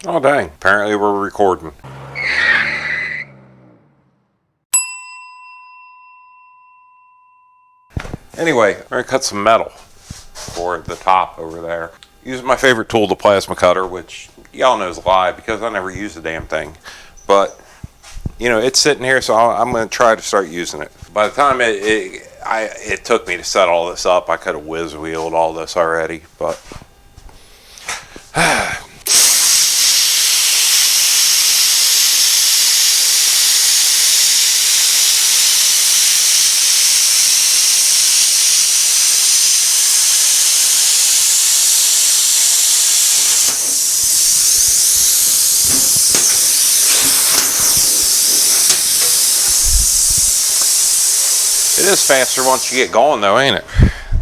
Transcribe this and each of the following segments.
Oh dang, apparently we're recording. Anyway, we're gonna cut some metal for the top over there. Using my favorite tool, the plasma cutter, which y'all know is a lie because I never use the damn thing. But, you know, it's sitting here, so I'm gonna try to start using it. By the time it took me to set all this up, I could have whiz-wheeled all this already, but it is faster once you get going, though, ain't it?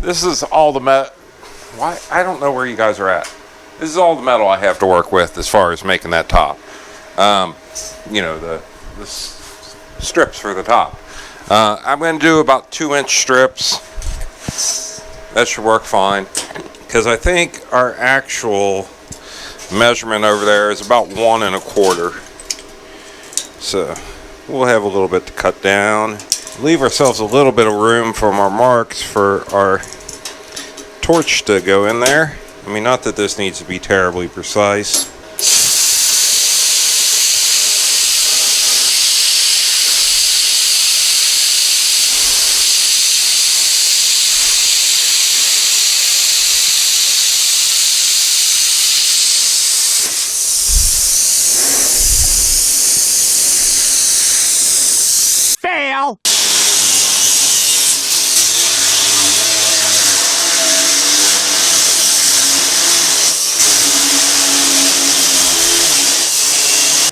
This is all the metal. Why? I don't know where you guys are at. This is all the metal I have to work with as far as making that top. You know, the strips for the top. I'm going to do about 2-inch strips. That should work fine. Because I think our actual measurement over there is about 1 1/4. So we'll have a little bit to cut down. Leave ourselves a little bit of room from our marks for our torch to go in there. I mean, not that this needs to be terribly precise. Fail!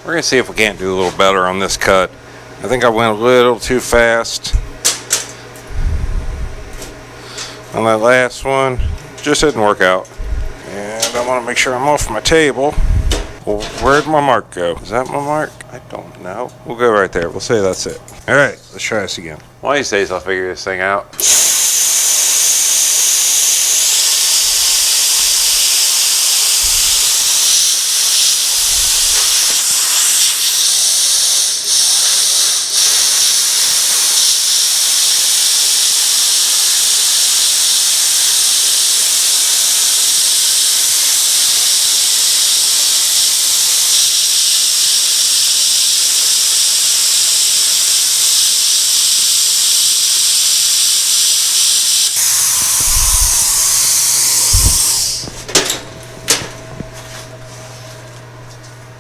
We're going to see if we can't do a little better on this cut. I think I went a little too fast on that last one. Just didn't work out. And I want to make sure I'm off my table. Well, where'd my mark go? Is that my mark? I don't know. We'll go right there. We'll say that's it. All right, let's try this again. One of these days I'll figure this thing out.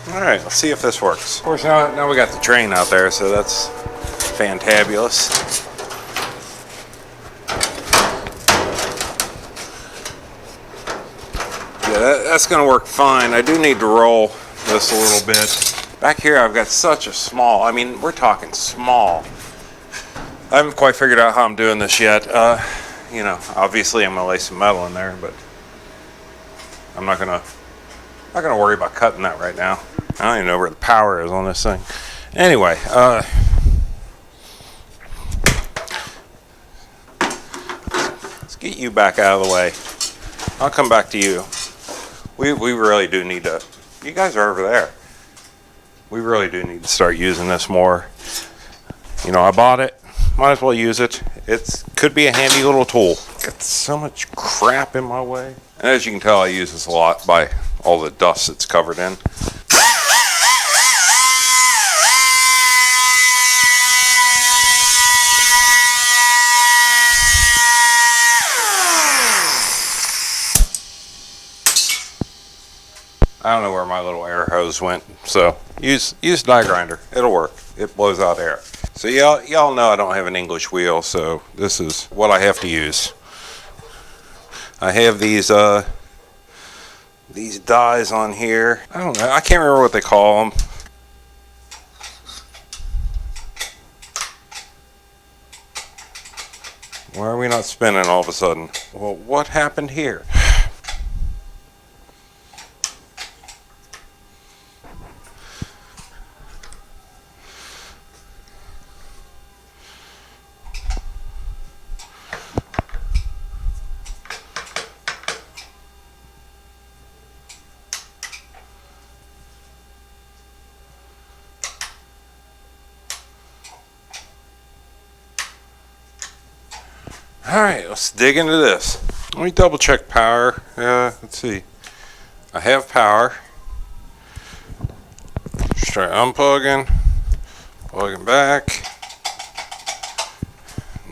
Alright, let's see if this works. Of course, now we got the train out there, so that's fantabulous. Yeah, that's going to work fine. I do need to roll this a little bit. Back here, I've got such a small, I mean, we're talking small. I haven't quite figured out how I'm doing this yet. You know, obviously I'm going to lay some metal in there, but I'm not going to worry about cutting that right now. I don't even know where the power is on this thing. Anyway, let's get you back out of the way. I'll come back to you. We really do need to, you guys are over there. We really do need to start using this more. You know, I bought it, might as well use it. It could be a handy little tool. Got so much crap in my way. And as you can tell, I use this a lot by all the dust it's covered in. I don't know where my little air hose went, so use die grinder. It'll work. It blows out air. So y'all know I don't have an English wheel, so this is what I have to use. I have these dies on here. I don't know. I can't remember what they call them. Why are we not spinning all of a sudden? Well, what happened here? Alright, let's dig into this. Let me double check power. Let's see. I have power. Just try unplugging. Plugging back.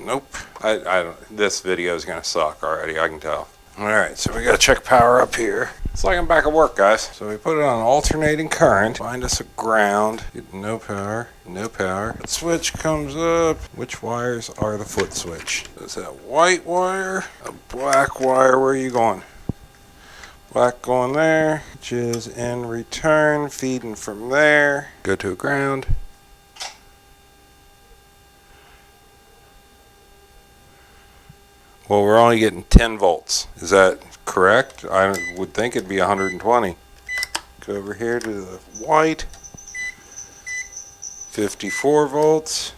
Nope. I don't. This video is gonna suck already, I can tell. Alright, so we gotta check power up here. It's like I'm back at work, guys. So we put it on alternating current. Find us a ground. Get no power. No power. The switch comes up. Which wires are the foot switch? Is that white wire? A black wire? Where are you going? Black going there. Which is in return. Feeding from there. Go to a ground. Well, we're only getting 10 volts. Is that correct? I would think it'd be 120. Go over here to the white. 54 volts.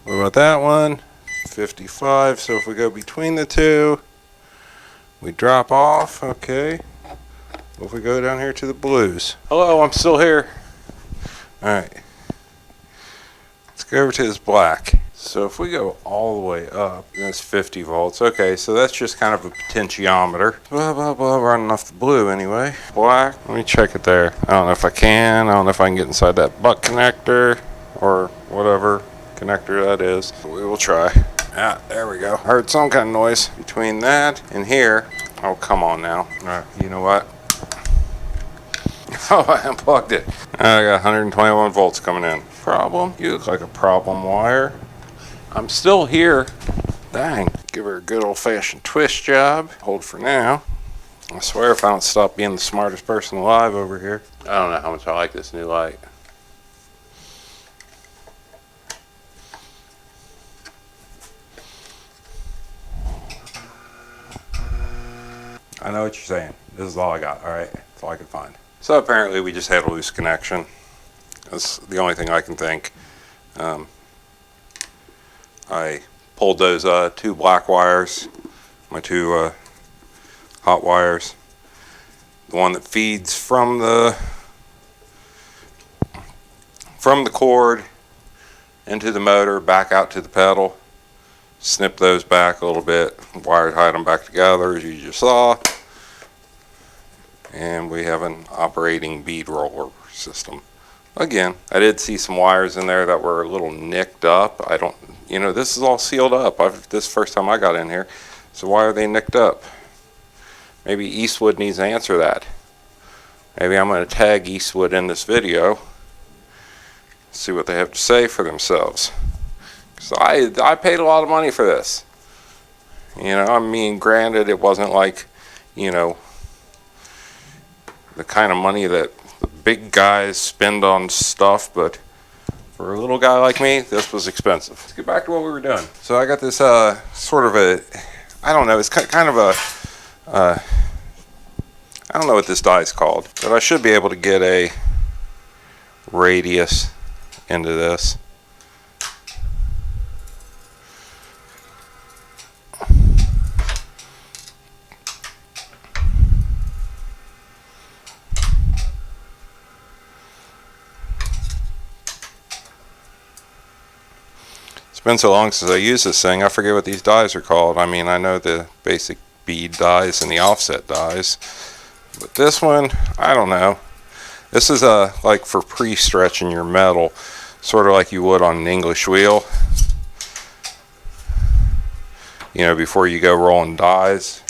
What about that one? 55. So if we go between the two, we drop off. Okay. If we go down here to the blues. Hello, I'm still here. Alright. Let's go over to this black. So if we go all the way up, that's 50 volts. Okay, so that's just kind of a potentiometer. Blah, blah, blah, running off the blue anyway. Black, let me check it there. I don't know if I can. I don't know if I can get inside that butt connector or whatever connector that is. We will try. Ah, there we go. Heard some kind of noise between that and here. Oh, come on now. All right, you know what? Oh, I unplugged it. I got 121 volts coming in. Problem? You look like a problem wire. I'm still here. Dang. Give her a good old-fashioned twist job. Hold for now. I swear if I don't stop being the smartest person alive over here. I don't know how much I like this new light. I know what you're saying. This is all I got. Alright. That's all I could find. So apparently we just had a loose connection. That's the only thing I can think. I pulled those two black wires, my two hot wires. The one that feeds from the cord into the motor, back out to the pedal. Snip those back a little bit, wire tied them back together as you just saw. And we have an operating bead roller system. Again, I did see some wires in there that were a little nicked up. I don't, you know, this is all sealed up. This is the first time I got in here. So why are they nicked up? Maybe Eastwood needs to answer that. Maybe I'm going to tag Eastwood in this video. See what they have to say for themselves. Because I paid a lot of money for this. You know, I mean, granted, it wasn't like, you know, the kind of money that the big guys spend on stuff, but for a little guy like me, this was expensive. Let's get back to what we were doing. So I got this sort of a, I don't know, it's kind of a, I don't know what this die is called, but I should be able to get a radius into this. It's been so long since I used this thing, I forget what these dies are called. I mean, I know the basic bead dies and the offset dies, but this one, I don't know. This is like for pre-stretching your metal, sort of like you would on an English wheel. You know, before you go rolling dies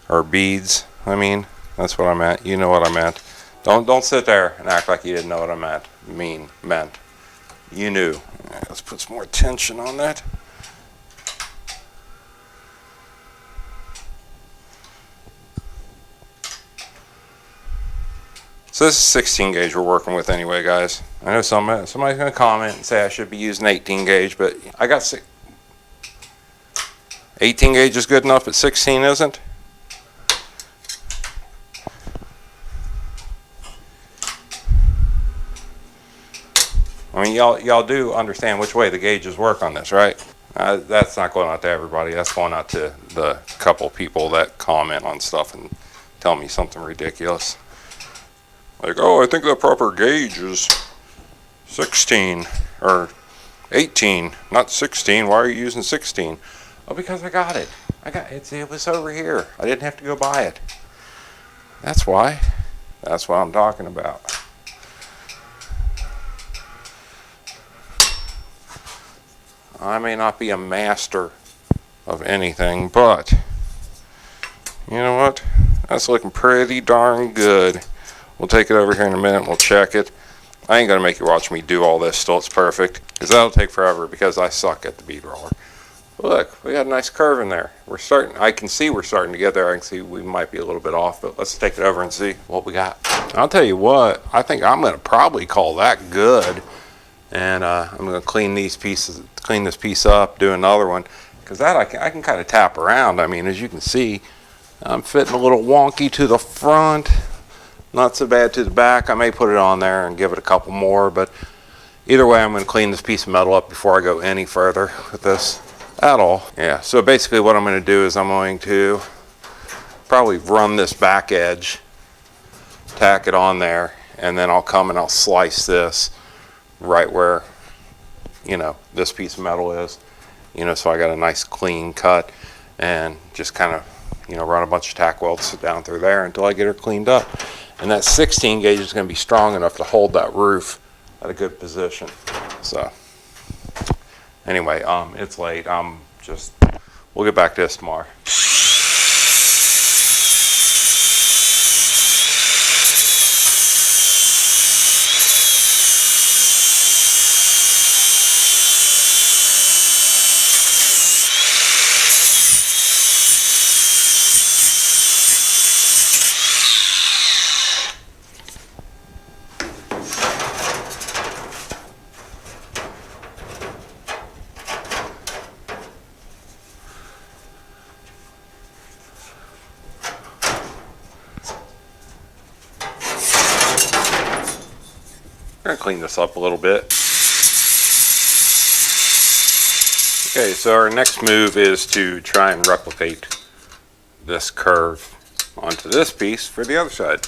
or beads. I mean, that's what I meant. You know what I meant. Don't sit there and act like you didn't know what I meant. You knew. Right, let's put some more tension on that. So this is 16 gauge we're working with anyway, guys. I know somebody's going to comment and say I should be using 18 gauge, but I got 18 gauge is good enough, but 16 isn't. I mean, y'all do understand which way the gauges work on this, right? That's not going out to everybody. That's going out to the couple people that comment on stuff and tell me something ridiculous. Like, oh, I think the proper gauge is 16 or 18, not 16. Why are you using 16? Oh, because I got it. It was over here. I didn't have to go buy it. That's why. That's what I'm talking about. I may not be a master of anything, but you know what? That's looking pretty darn good. We'll take it over here in a minute and we'll check it. I ain't gonna make you watch me do all this till it's perfect, because that'll take forever because I suck at the bead roller. Look, we got a nice curve in there. I can see we're starting to get there. I can see we might be a little bit off, but let's take it over and see what we got. I'll tell you what, I think I'm gonna probably call that good. And I'm gonna clean this piece up, do another one, because that I can kind of tap around. I mean, as you can see, I'm fitting a little wonky to the front, not so bad to the back. I may put it on there and give it a couple more, but either way, I'm gonna clean this piece of metal up before I go any further with this at all. Yeah, so basically what I'm gonna do is I'm going to probably run this back edge, tack it on there, and then I'll come and I'll slice this right where, you know, this piece of metal is, you know, so I got a nice clean cut, and just kind of, you know, run a bunch of tack welds down through there until I get her cleaned up. And that 16 gauge is going to be strong enough to hold that roof at a good position. So anyway, it's late. We'll get back to this tomorrow. We're going to clean this up a little bit. Okay, so our next move is to try and replicate this curve onto this piece for the other side.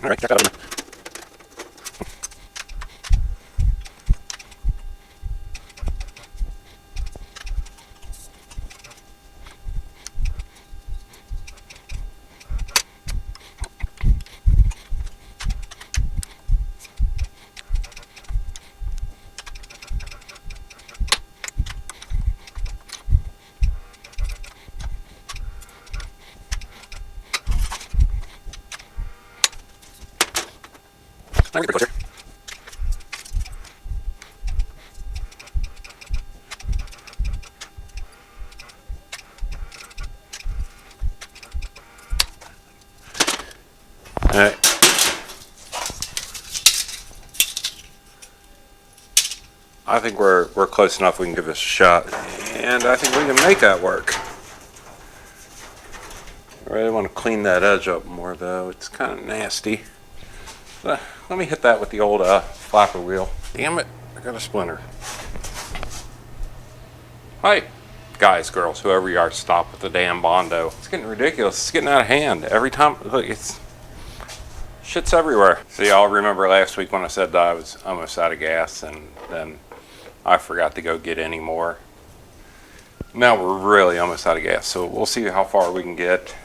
All right, check that out. Closer. All right. I think we're close enough. We can give this a shot, and I think we can make that work. I really want to clean that edge up more, though. It's kind of nasty. Let me hit that with the old flapper wheel. Damn it, I got a splinter. Hi, guys, girls, whoever you are, stop with the damn Bondo. It's getting ridiculous. It's getting out of hand. Every time, look, shit's everywhere. So y'all remember last week when I said that I was almost out of gas, and then I forgot to go get any more. Now we're really almost out of gas, so we'll see how far we can get.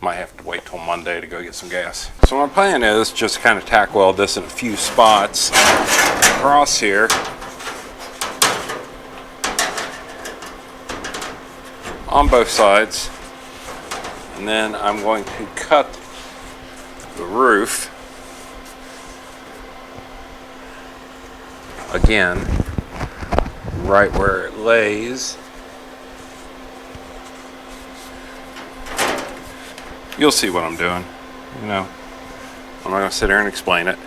Might have to wait till Monday to go get some gas. So my plan is just kind of tack weld this in a few spots across here. On both sides. And then I'm going to cut the roof again right where it lays. You'll see what I'm doing. You know, I'm not going to sit here and explain it.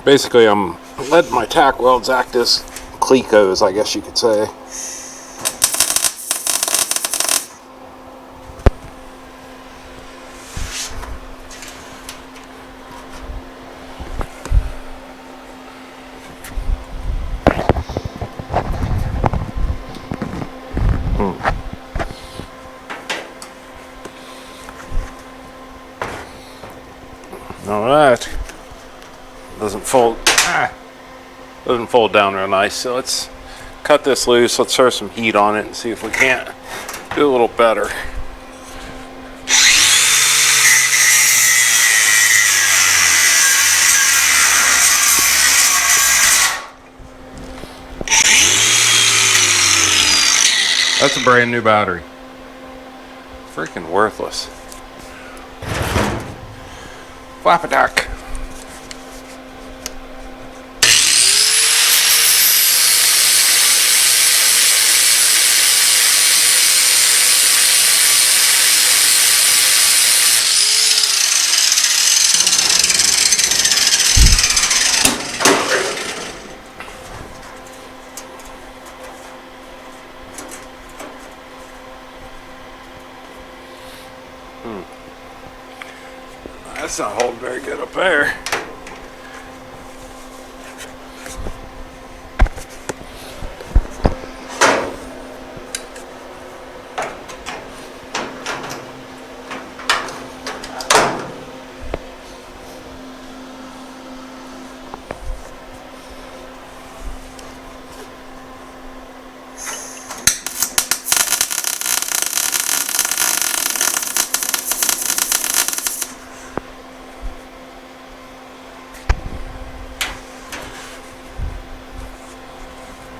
Basically, I'm letting my tack welds act as clecos, I guess you could say. Alright. Doesn't fold down real nice, so let's cut this loose. Let's throw some heat on it and see if we can't do a little better. That's a brand new battery. Freaking worthless. Flap-a-duck. That's not holding very good up there.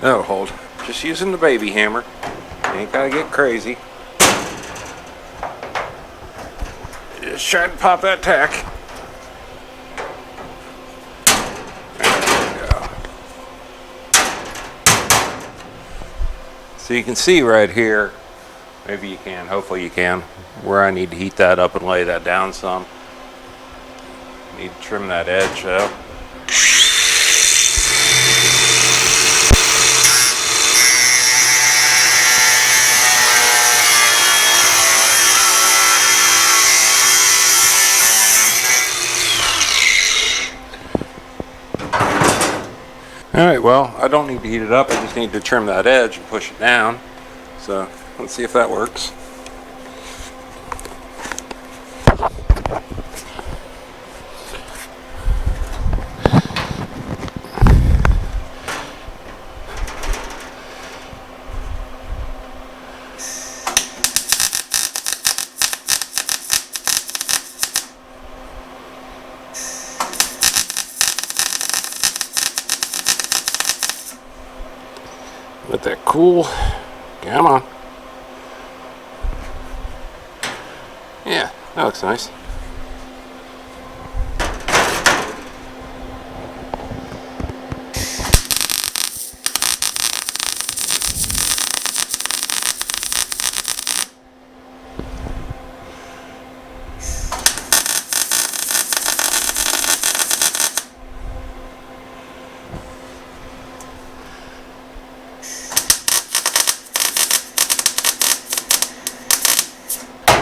That'll hold. Just using the baby hammer. You ain't gotta get crazy. Just trying to pop that tack. There we go. So you can see right here, maybe you can, hopefully you can, where I need to heat that up and lay that down some. Need to trim that edge though. Alright, well, I don't need to heat it up, I just need to trim that edge and push it down. So, let's see if that works. Let that cool. Come on. Yeah, that looks nice.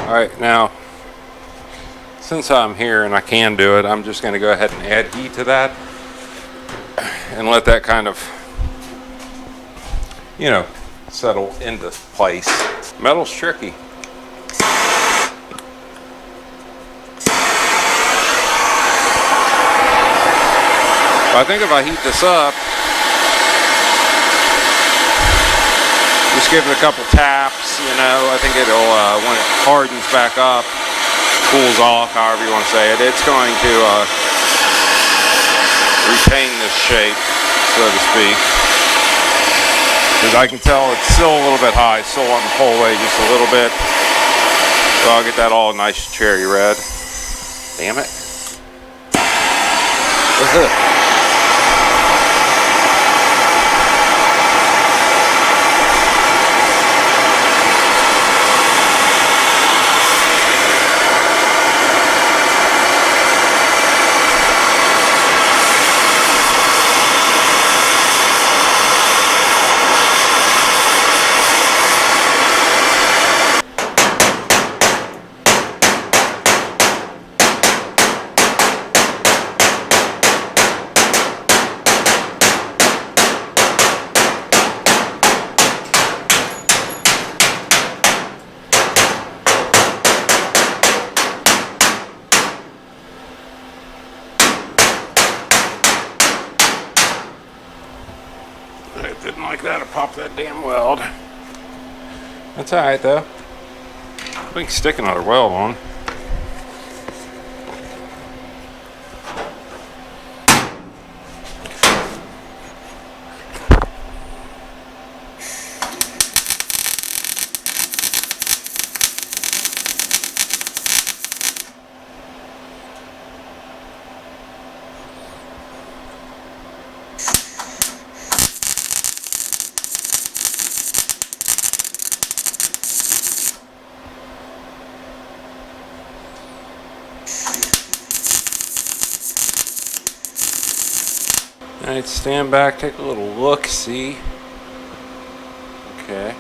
Alright, now, since I'm here and I can do it, I'm just going to go ahead and add heat to that and let that kind of, you know, settle into place. Metal's tricky. I think if I heat this up, just give it a couple taps, you know, I think it'll, when it hardens back up, cools off, however you want to say it, it's going to retain this shape, so to speak. Because I can tell it's still a little bit high, still wanting to pull away just a little bit. So I'll get that all nice cherry red. Damn it. What's it? pop that damn weld. That's alright though. We can stick another weld on. Alright, stand back, take a little look, see. Okay.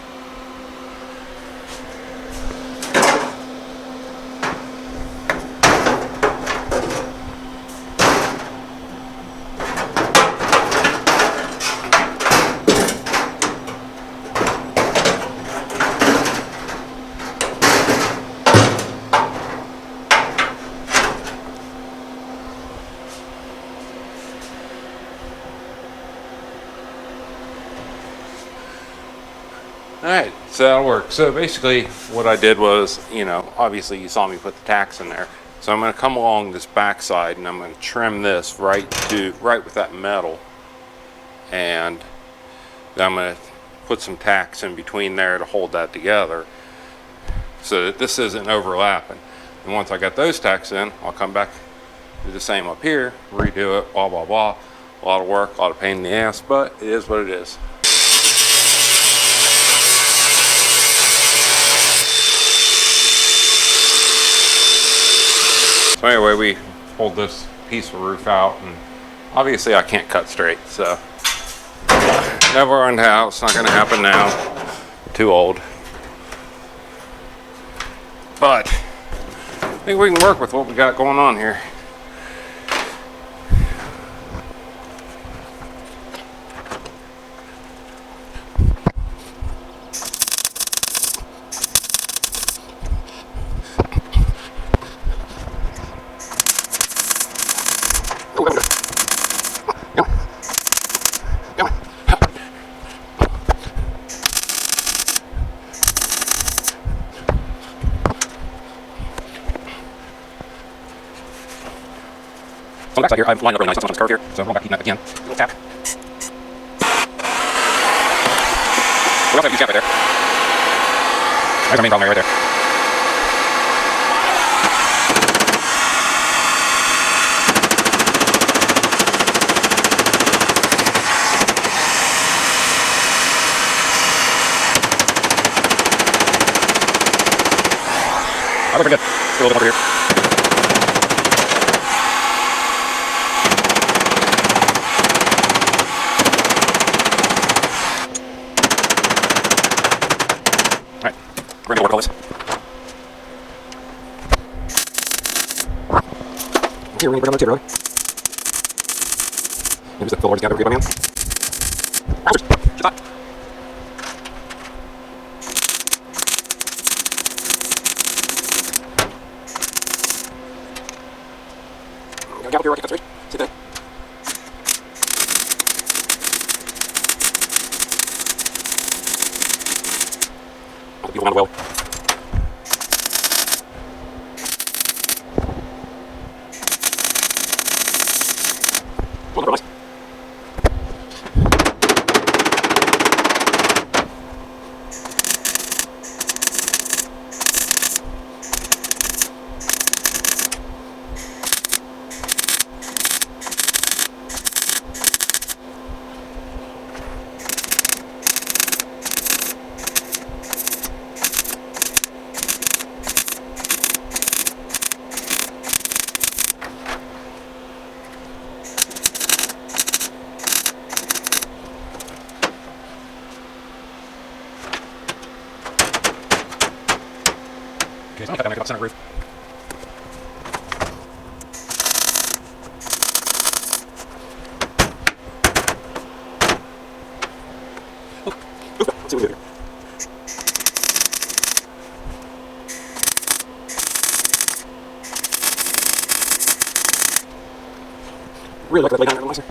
Alright, so that'll work. So basically what I did was, you know, obviously you saw me put the tacks in there. So I'm going to come along this back side and I'm going to trim this right with that metal. And then I'm going to put some tacks in between there to hold that together so that this isn't overlapping. And once I got those tacks in, I'll come back, do the same up here, redo it, blah, blah, blah. A lot of work, a lot of pain in the ass, but it is what it is. So anyway, we pulled this piece of roof out, and obviously I can't cut straight, so never on house, not gonna happen now. Too old. But I think we can work with what we got going on here. So on the backside here, I've lined up really nice on this curve here, so I'm going back heating that again. A little tap. We also have a huge gap right there. There's our main problem area right there. I look pretty good. Let's do a little bit over here. Alright, we're gonna work all this. Here, we're gonna bring on the table, really. Maybe the filler together, man. She's hot. Gap up here, I can cut straight. Sit there. I'll be around the weld. Well, nice. Okay, so I'm gonna cut that, make it about center groove. Let's see what we do here. Really like that lay down there, nicer.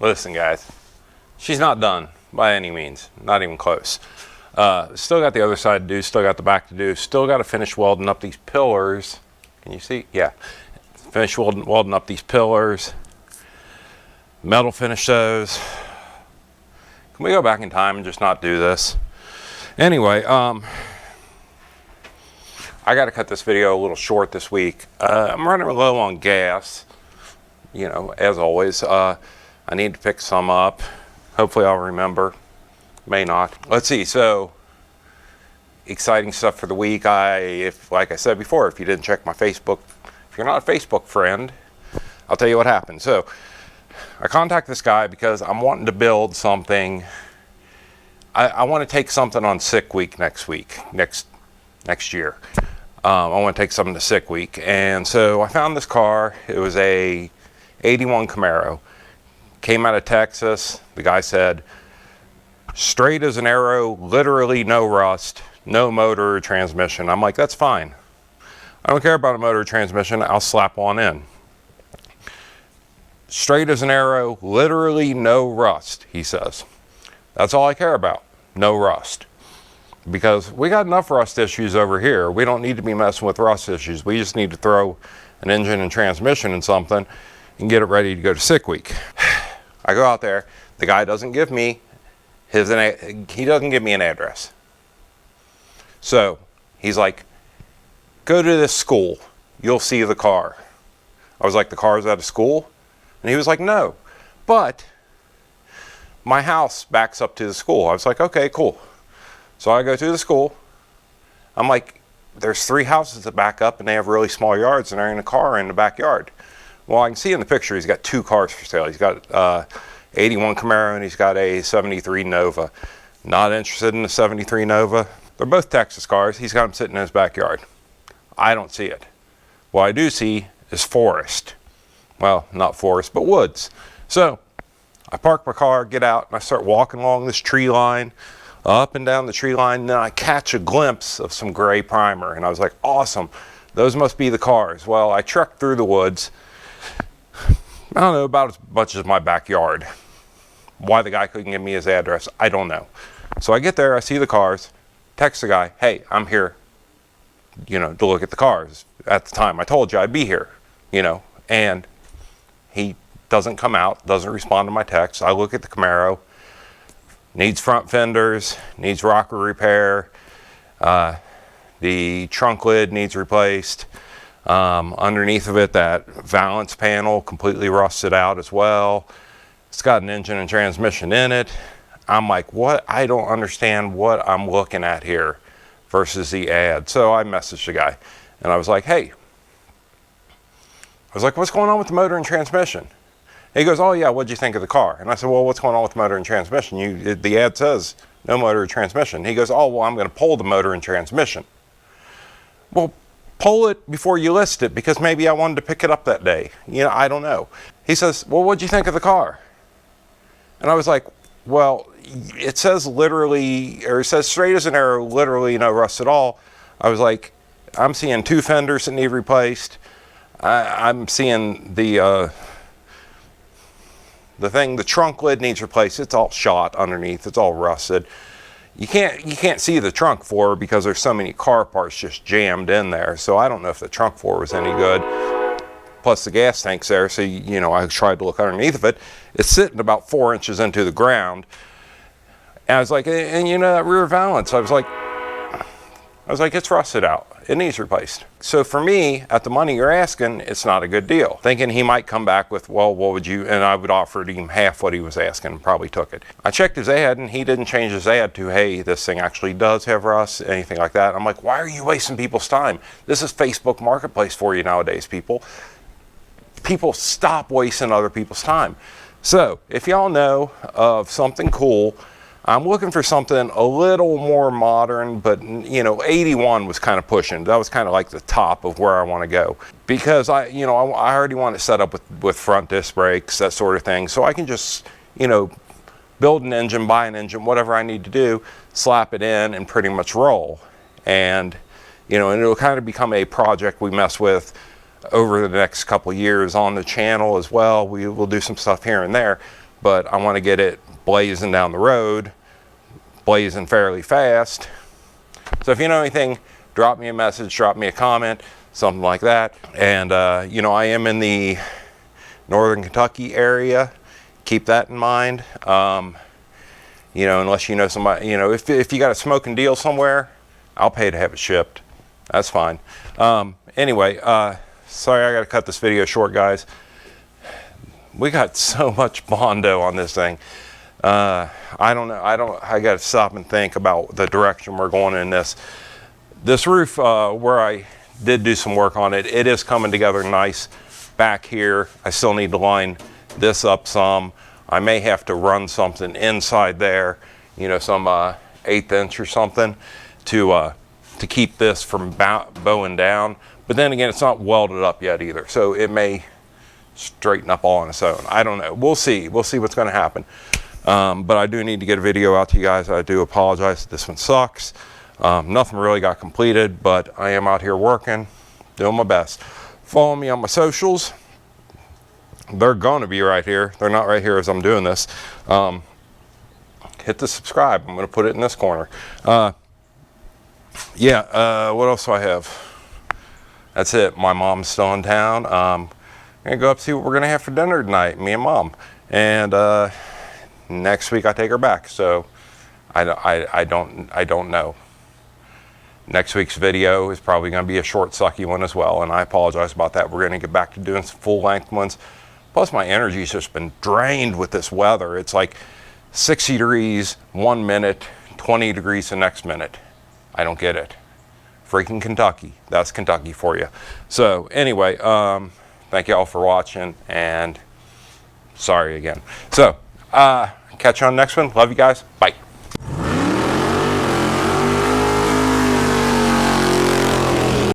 Listen, guys, she's not done by any means, not even close. Still got the other side to do, still got the back to do, still got to finish welding up these pillars. Can you see? Yeah. Finish welding up these pillars, metal finish those. Can we go back in time and just not do this? Anyway, I got to cut this video a little short this week. I'm running low on gas, you know, as always. I need to pick some up. Hopefully I'll remember. May not. Let's see. So, exciting stuff for the week. Like I said before, if you didn't check my Facebook, if you're not a Facebook friend, I'll tell you what happened. So, I contact this guy because I'm wanting to build something. I want to take something on sick week next year. I want to take something to sick week. And so I found this car. It was a 81 Camaro. Came out of Texas. The guy said, straight as an arrow, literally no rust, no motor or transmission. I'm like, that's fine. I don't care about a motor or transmission. I'll slap one in. Straight as an arrow, literally no rust, he says. That's all I care about, no rust. Because we got enough rust issues over here. We don't need to be messing with rust issues. We just need to throw an engine and transmission in something and get it ready to go to sick week. I go out there. The guy doesn't give me he doesn't give me an address. So he's like, go to this school. You'll see the car. I was like, the car's at a school? And he was like, no, but my house backs up to the school. I was like, okay, cool. So I go to the school. I'm like, there's 3 houses that back up and they have really small yards and they're in a car in the backyard. Well, I can see in the picture he's got 2 cars for sale. He's got 81 Camaro and he's got a 73 Nova. Not interested in the 73 Nova. They're both Texas cars. He's got them sitting in his backyard. I don't see it. What I do see is forest. Well, not forest, but woods. So I park my car, get out, and I start walking along this tree line, up and down the tree line, and then I catch a glimpse of some gray primer. And I was like, awesome. Those must be the cars. Well, I trekked through the woods. I don't know, about as much as my backyard. Why the guy couldn't give me his address, I don't know. So I get there, I see the cars, text the guy, hey, I'm here, you know, to look at the cars. At the time, I told you I'd be here, you know, and he doesn't come out, doesn't respond to my text. I look at the Camaro, needs front fenders, needs rocker repair, the trunk lid needs replaced. Underneath of it, that valance panel completely rusted out as well. It's got an engine and transmission in it. I'm like, what? I don't understand what I'm looking at here versus the ad. So I messaged the guy and I was like, hey, what's going on with the motor and transmission? And he goes, oh yeah, what'd you think of the car? And I said, well, what's going on with the motor and transmission? The ad says no motor or transmission. He goes, oh, well, I'm going to pull the motor and transmission. Well, pull it before you list it, because maybe I wanted to pick it up that day. You know, I don't know. He says, well, what'd you think of the car? And I was like, well, it says literally, or it says straight as an arrow, literally no rust at all. I was like, I'm seeing 2 fenders that need replaced. I'm seeing the trunk lid needs replaced. It's all shot underneath. It's all rusted. You can't see the trunk floor because there's so many car parts just jammed in there. So I don't know if the trunk floor was any good. Plus the gas tank's there, so you know, I tried to look underneath of it. It's sitting about 4 inches into the ground. And I was like, and you know that rear valance, I was like, it's rusted out. It needs replaced. So for me, at the money you're asking, it's not a good deal. Thinking he might come back with, well, what would you, and I would offer him half what he was asking, and probably took it. I checked his ad, and he didn't change his ad to, hey, this thing actually does have rust, anything like that. I'm like, why are you wasting people's time? This is Facebook Marketplace for you nowadays, people. People stop wasting other people's time. So if y'all know of something cool, I'm looking for something a little more modern, but you know, 81 was kind of pushing. That was kind of like the top of where I want to go, because I already want it set up with front disc brakes, that sort of thing. So I can just, you know, build an engine, buy an engine, whatever I need to do, slap it in and pretty much roll. And, you know, and it'll kind of become a project we mess with over the next couple of years on the channel as well. We will do some stuff here and there, but I want to get it blazing down the road, blazing fairly fast. So if you know anything, drop me a message, drop me a comment, something like that. And you know, I am in the northern Kentucky area. Keep that in mind. You know, unless you know somebody, you know, if you got a smoking deal somewhere, I'll pay to have it shipped. That's fine. Anyway, sorry I got to cut this video short, guys. We got so much Bondo on this thing. I don't know. I got to stop and think about the direction we're going in this. This roof, where I did do some work on it, it is coming together nice back here. I still need to line this up some. I may have to run something inside there, you know, some 1/8 inch or something to keep this from bowing down. But then again, it's not welded up yet either, so it may straighten up all on its own. I don't know. We'll see. We'll see what's going to happen. But I do need to get a video out to you guys. I do apologize. This one sucks. Nothing really got completed, but I am out here working, doing my best. Follow me on my socials. They're going to be right here. They're not right here as I'm doing this. Hit the subscribe. I'm going to put it in this corner. Yeah, what else do I have? That's it. My mom's still in town. I'm going to go up and see what we're going to have for dinner tonight, me and Mom. And next week I take her back, so I don't know. Next week's video is probably going to be a short, sucky one as well, and I apologize about that. We're going to get back to doing some full-length ones. Plus, my energy's just been drained with this weather. It's like 60 degrees 1 minute, 20 degrees the next minute. I don't get it. Freaking Kentucky. That's Kentucky for you. So anyway, thank you all for watching, and sorry again. So catch you on the next one. Love you guys. Bye.